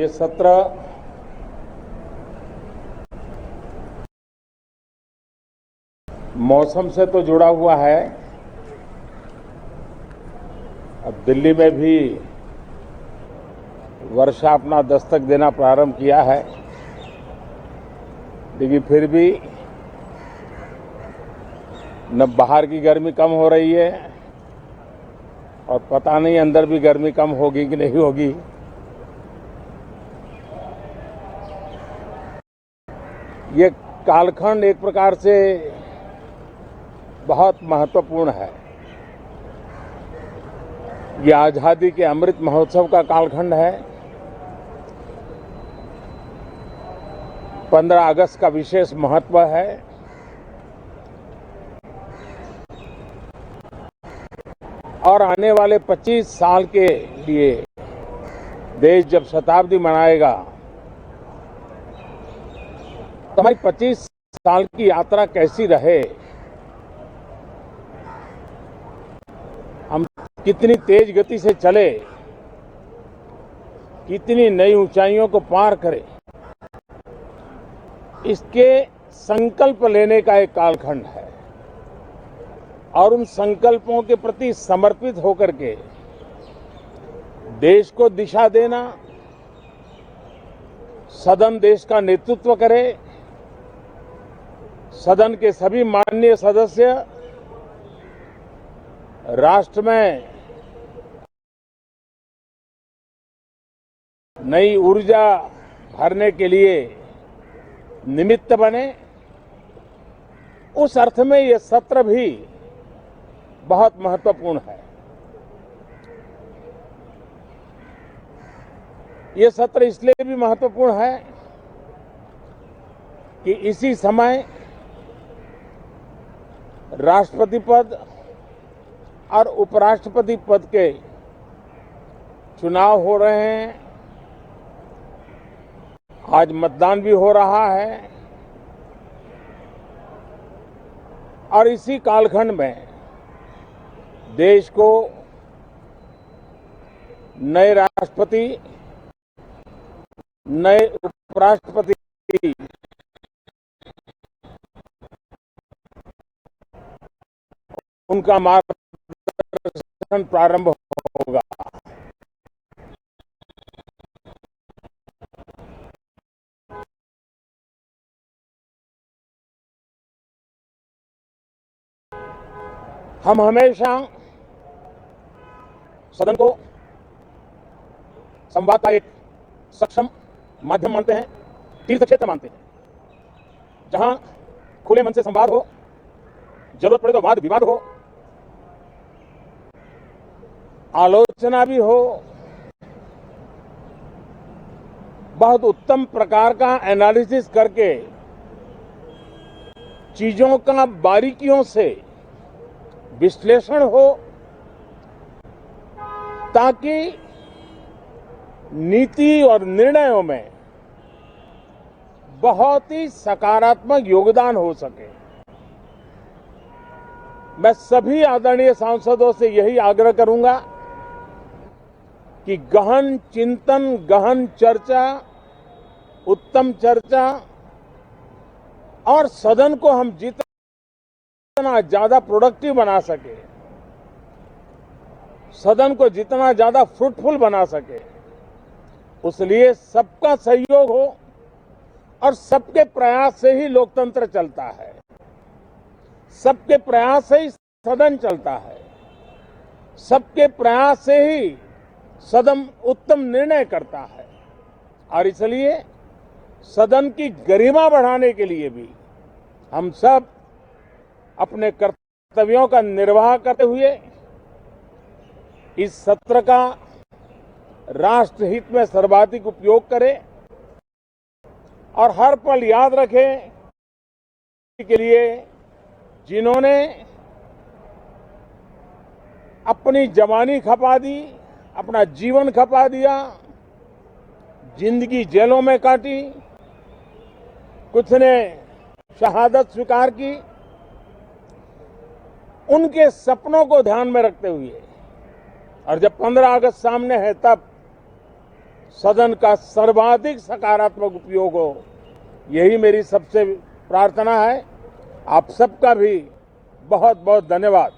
ये सत्र मौसम से तो जुड़ा हुआ है। अब दिल्ली में भी वर्षा अपना दस्तक देना प्रारंभ किया है, लेकिन फिर भी न बाहर की गर्मी कम हो रही है और पता नहीं अंदर भी गर्मी कम होगी कि नहीं होगी। ये कालखंड एक प्रकार से बहुत महत्वपूर्ण है। ये आजादी के अमृत महोत्सव का कालखंड है। 15 अगस्त का विशेष महत्व है। और आने वाले 25 साल के लिए देश जब शताब्दी मनाएगा तो हमारी 25 साल की यात्रा कैसी रहे, हम कितनी तेज गति से चले, कितनी नई ऊंचाइयों को पार करें, इसके संकल्प लेने का एक कालखंड है। और उन संकल्पों के प्रति समर्पित होकर के देश को दिशा देना, सदन देश का नेतृत्व करे, सदन के सभी माननीय सदस्य राष्ट्र में नई ऊर्जा भरने के लिए निमित्त बने। उस अर्थ में ये सत्र भी बहुत महत्वपूर्ण है। ये सत्र इसलिए भी महत्वपूर्ण है कि इसी समय राष्ट्रपति पद और उपराष्ट्रपति पद के चुनाव हो रहे हैं। आज मतदान भी हो रहा है और इसी कालखंड में देश को नए राष्ट्रपति, नए उपराष्ट्रपति उनका मार्गदर्शन प्रारंभ होगा। हम हमेशा सदन को संवाद का एक सक्षम माध्यम मानते हैं, तीर्थ क्षेत्र मानते हैं, जहां खुले मन से संवाद हो, जरूरत पड़े तो वाद विवाद हो, आलोचना भी हो, बहुत उत्तम प्रकार का एनालिसिस करके चीजों का बारीकियों से विश्लेषण हो, ताकि नीति और निर्णयों में बहुत ही सकारात्मक योगदान हो सके। मैं सभी आदरणीय सांसदों से यही आग्रह करूंगा कि गहन चिंतन, गहन चर्चा, उत्तम चर्चा और सदन को हम जितना ज्यादा प्रोडक्टिव बना सके, सदन को जितना ज्यादा फ्रूटफुल बना सके, उस लिए सबका सहयोग हो और सबके प्रयास से ही लोकतंत्र चलता है, सबके प्रयास से ही सदन चलता है, सबके प्रयास से ही सदन उत्तम निर्णय करता है। और इसलिए सदन की गरिमा बढ़ाने के लिए भी हम सब अपने कर्तव्यों का निर्वाह करते हुए इस सत्र का राष्ट्रहित में सर्वाधिक उपयोग करें और हर पल याद रखें के लिए जिन्होंने अपनी जवानी खपा दी, अपना जीवन खपा दिया, जिंदगी जेलों में काटी, कुछ ने शहादत स्वीकार की, उनके सपनों को ध्यान में रखते हुए और जब 15 अगस्त सामने है तब सदन का सर्वाधिक सकारात्मक उपयोग हो, यही मेरी सबसे प्रार्थना है। आप सबका भी बहुत बहुत धन्यवाद।